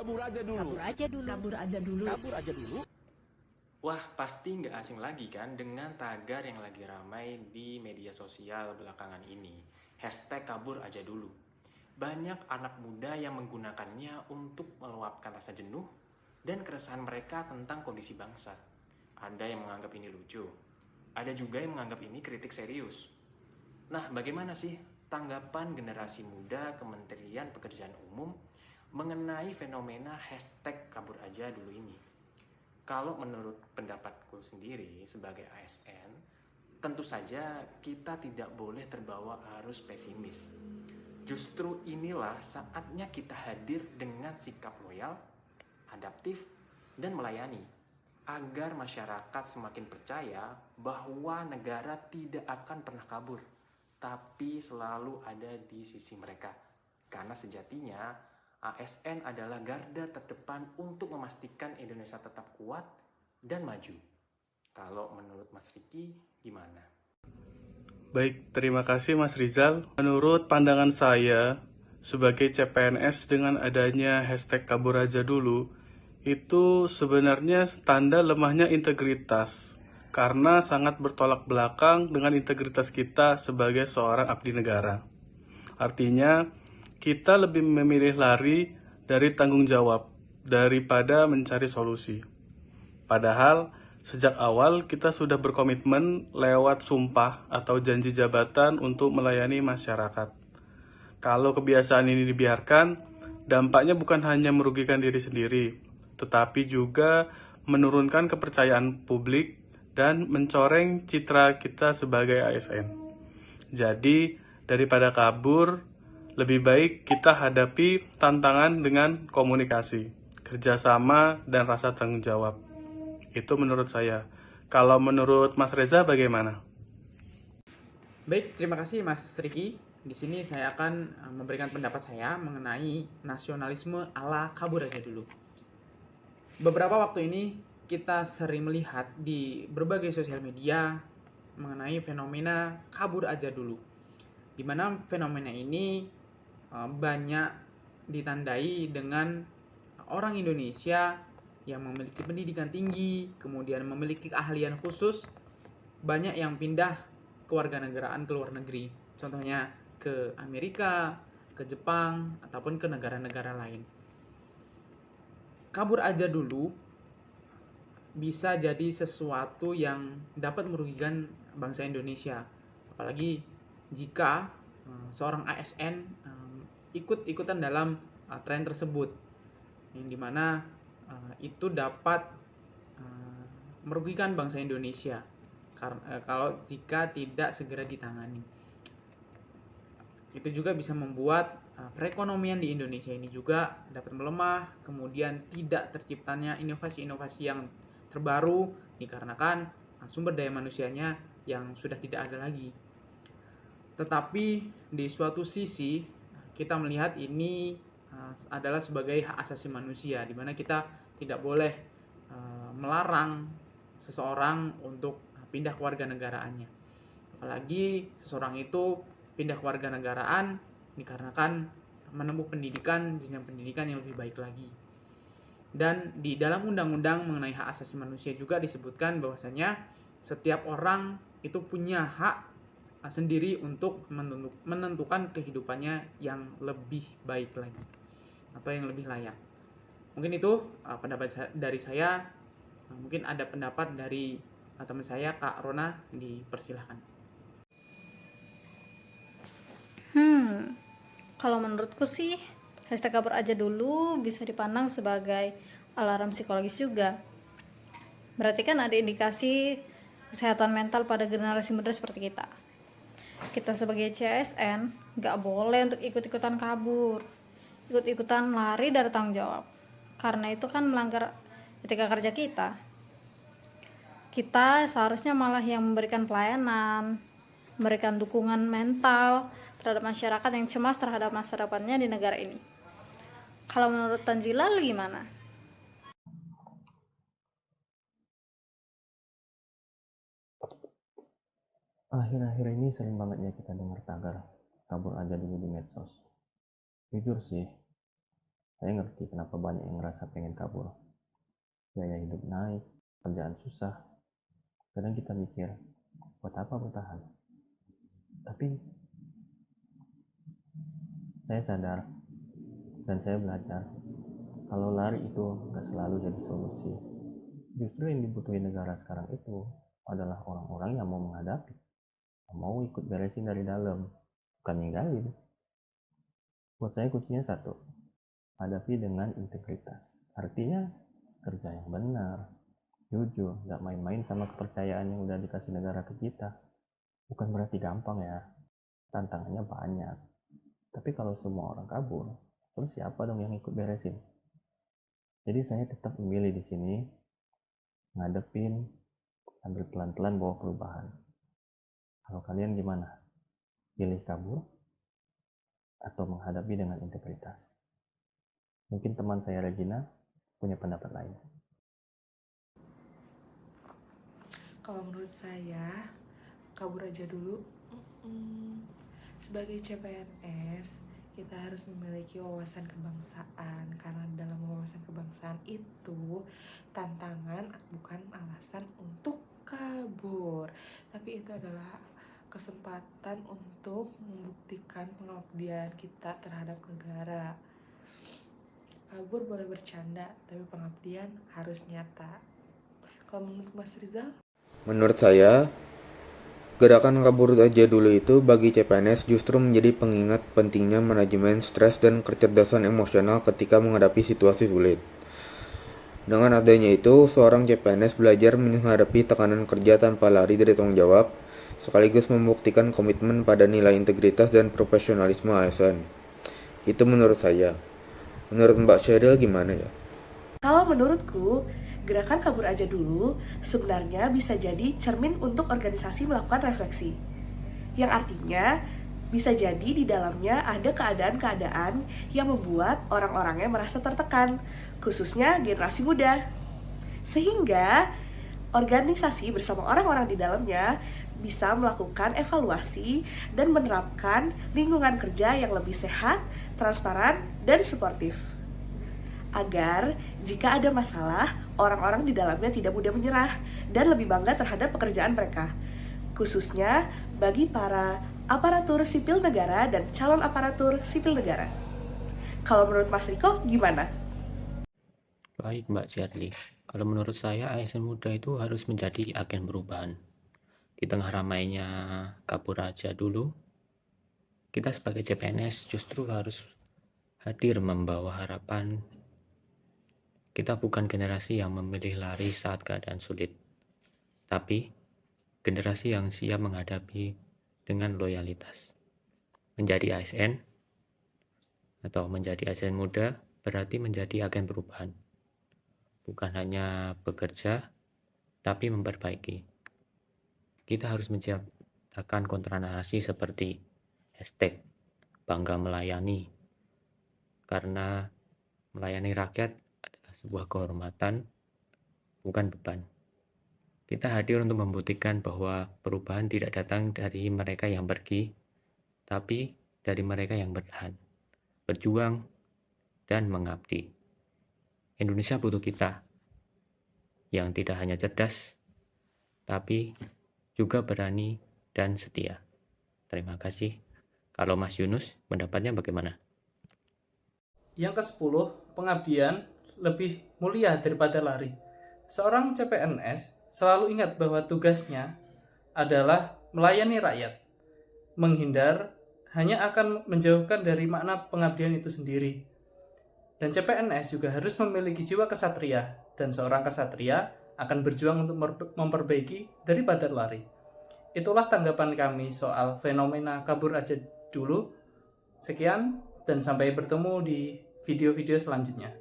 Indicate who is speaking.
Speaker 1: Kabur aja dulu.
Speaker 2: Kabur aja dulu.
Speaker 3: Kabur aja dulu.
Speaker 1: Kabur aja dulu.
Speaker 4: Wah, pasti nggak asing lagi kan dengan tagar yang lagi ramai di media sosial belakangan ini. Hashtag kabur aja dulu. Banyak anak muda yang menggunakannya untuk meluapkan rasa jenuh dan keresahan mereka tentang kondisi bangsa. Ada yang menganggap ini lucu. Ada juga yang menganggap ini kritik serius. Nah, bagaimana sih tanggapan generasi muda Kementerian Pekerjaan Umum mengenai fenomena hashtag kabur aja dulu ini? Kalau menurut pendapatku sendiri sebagai ASN, tentu saja kita tidak boleh terbawa arus pesimis. Justru inilah saatnya kita hadir dengan sikap loyal, adaptif, dan melayani, agar masyarakat semakin percaya bahwa negara tidak akan pernah kabur, tapi selalu ada di sisi mereka. Karena sejatinya ASN adalah garda terdepan untuk memastikan Indonesia tetap kuat dan maju. Kalau menurut Mas Riki, gimana?
Speaker 5: Baik, terima kasih Mas Rizal. Menurut pandangan saya, sebagai CPNS dengan adanya hashtag kabur aja dulu, itu sebenarnya tanda lemahnya integritas, karena sangat bertolak belakang dengan integritas kita sebagai seorang abdi negara. Artinya, kita lebih memilih lari dari tanggung jawab daripada mencari solusi. Padahal, sejak awal kita sudah berkomitmen lewat sumpah atau janji jabatan untuk melayani masyarakat. Kalau kebiasaan ini dibiarkan, dampaknya bukan hanya merugikan diri sendiri, tetapi juga menurunkan kepercayaan publik dan mencoreng citra kita sebagai ASN. Jadi, daripada kabur, lebih baik kita hadapi tantangan dengan komunikasi, kerjasama, dan rasa tanggung jawab. Itu menurut saya. Kalau menurut Mas Reza bagaimana?
Speaker 6: Baik, terima kasih Mas Riki. Di sini saya akan memberikan pendapat saya mengenai nasionalisme ala kabur aja dulu. Beberapa waktu ini kita sering melihat di berbagai sosial media mengenai fenomena kabur aja dulu, di mana fenomena ini banyak ditandai dengan orang Indonesia yang memiliki pendidikan tinggi, kemudian memiliki keahlian khusus, banyak yang pindah kewarganegaraan ke luar negeri. Contohnya ke Amerika, ke Jepang, ataupun ke negara-negara lain. Kabur aja dulu bisa jadi sesuatu yang dapat merugikan bangsa Indonesia. Apalagi jika seorang ASN ikut-ikutan dalam tren tersebut, yang dimana itu dapat merugikan bangsa Indonesia kalau jika tidak segera ditangani. Itu juga bisa membuat perekonomian di Indonesia ini juga dapat melemah, kemudian tidak terciptanya inovasi-inovasi yang terbaru dikarenakan sumber daya manusianya yang sudah tidak ada lagi. Tetapi di suatu sisi kita melihat ini adalah sebagai hak asasi manusia, di mana kita tidak boleh melarang seseorang untuk pindah kewarganegaraannya. Apalagi seseorang itu pindah kewarganegaraan dikarenakan menempuh pendidikan, jenjang pendidikan yang lebih baik lagi. Dan di dalam undang-undang mengenai hak asasi manusia juga disebutkan bahwasanya setiap orang itu punya hak sendiri untuk menentukan kehidupannya yang lebih baik lagi atau yang lebih layak. Mungkin itu pendapat dari saya. Mungkin ada pendapat dari teman saya, Kak Rona, dipersilahkan.
Speaker 2: Kalau menurutku sih, hashtag kabur aja dulu bisa dipandang sebagai alarm psikologis juga. Berarti kan ada indikasi kesehatan mental pada generasi muda seperti kita. Kita sebagai CSN gak boleh untuk ikut-ikutan kabur, ikut-ikutan lari dari tanggung jawab, karena itu kan melanggar etika kerja kita. Kita seharusnya malah yang memberikan pelayanan, memberikan dukungan mental terhadap masyarakat yang cemas terhadap masa depannya di negara ini. Kalau menurut Tanzila gimana?
Speaker 7: Akhir-akhir ini sering banget ya kita dengar tagar kabur aja dulu di medsos. Jujur sih, Saya ngerti kenapa banyak yang ngerasa pengen kabur. Biaya hidup naik, kerjaan susah. Kadang kita mikir, buat apa bertahan? Tapi saya sadar dan saya belajar kalau lari itu nggak selalu jadi solusi. Justru yang dibutuhin negara sekarang itu adalah orang-orang yang mau menghadapi, yang mau ikut beresin dari dalam, bukan ninggalin. Buat saya kuncinya satu, hadapi dengan integritas. Artinya kerja yang benar, jujur, nggak main-main sama kepercayaan yang udah dikasih negara ke kita. Bukan berarti gampang ya, tantangannya banyak. Tapi kalau semua orang kabur, terus siapa dong yang ikut beresin? Jadi saya tetap memilih di sini, ngadepin, sambil pelan-pelan bawa perubahan. Kalau kalian gimana? Pilih kabur atau menghadapi dengan integritas? Mungkin teman saya Regina punya pendapat lain.
Speaker 1: Kalau menurut saya, kabur aja dulu. Sebagai CPNS, kita harus memiliki wawasan kebangsaan, karena dalam wawasan kebangsaan itu tantangan bukan alasan untuk kabur, tapi itu adalah kesempatan untuk membuktikan pengabdian kita terhadap negara. Kabur boleh bercanda, tapi pengabdian harus nyata. Kalau menurut Mas Rizal?
Speaker 3: Menurut saya, gerakan kabur aja dulu itu bagi CPNS justru menjadi pengingat pentingnya manajemen stres dan kecerdasan emosional ketika menghadapi situasi sulit. Dengan adanya itu, seorang CPNS belajar menghadapi tekanan kerja tanpa lari dari tanggung jawab, sekaligus membuktikan komitmen pada nilai integritas dan profesionalisme ASN. Itu menurut saya. Menurut Mbak Sheryl gimana ya?
Speaker 8: Kalau menurutku, gerakan kabur aja dulu sebenarnya bisa jadi cermin untuk organisasi melakukan refleksi. Yang artinya, bisa jadi di dalamnya ada keadaan-keadaan yang membuat orang-orangnya merasa tertekan, khususnya generasi muda. Sehingga, organisasi bersama orang-orang di dalamnya bisa melakukan evaluasi dan menerapkan lingkungan kerja yang lebih sehat, transparan, dan suportif. Agar jika ada masalah, orang-orang di dalamnya tidak mudah menyerah dan lebih bangga terhadap pekerjaan mereka, khususnya bagi para aparatur sipil negara dan calon aparatur sipil negara. Kalau menurut Mas Riko, gimana?
Speaker 9: Baik Mbak Shirley, kalau menurut saya ASN muda itu harus menjadi agen perubahan. Di tengah ramainya kabur aja dulu, kita sebagai CPNS justru harus hadir membawa harapan. Kita bukan generasi yang memilih lari saat keadaan sulit, tapi generasi yang siap menghadapi dengan loyalitas. Menjadi ASN atau menjadi ASN muda berarti menjadi agen perubahan. Bukan hanya bekerja, tapi memperbaiki. Kita harus menciptakan kontranarasi seperti hashtag bangga melayani, karena melayani rakyat adalah sebuah kehormatan, bukan beban. Kita hadir untuk membuktikan bahwa perubahan tidak datang dari mereka yang pergi, tapi dari mereka yang bertahan, berjuang, dan mengabdi. Indonesia butuh kita yang tidak hanya cerdas, tapi juga berani dan setia. Terima kasih. Kalau Mas Yunus, pendapatnya bagaimana?
Speaker 10: Yang ke-10, pengabdian lebih mulia daripada lari. Seorang CPNS selalu ingat bahwa tugasnya adalah melayani rakyat. Menghindar hanya akan menjauhkan dari makna pengabdian itu sendiri. Dan CPNS juga harus memiliki jiwa kesatria, dan seorang kesatria akan berjuang untuk memperbaiki daripada lari. Itulah tanggapan kami soal fenomena kabur aja dulu. Sekian, dan sampai bertemu di video-video selanjutnya.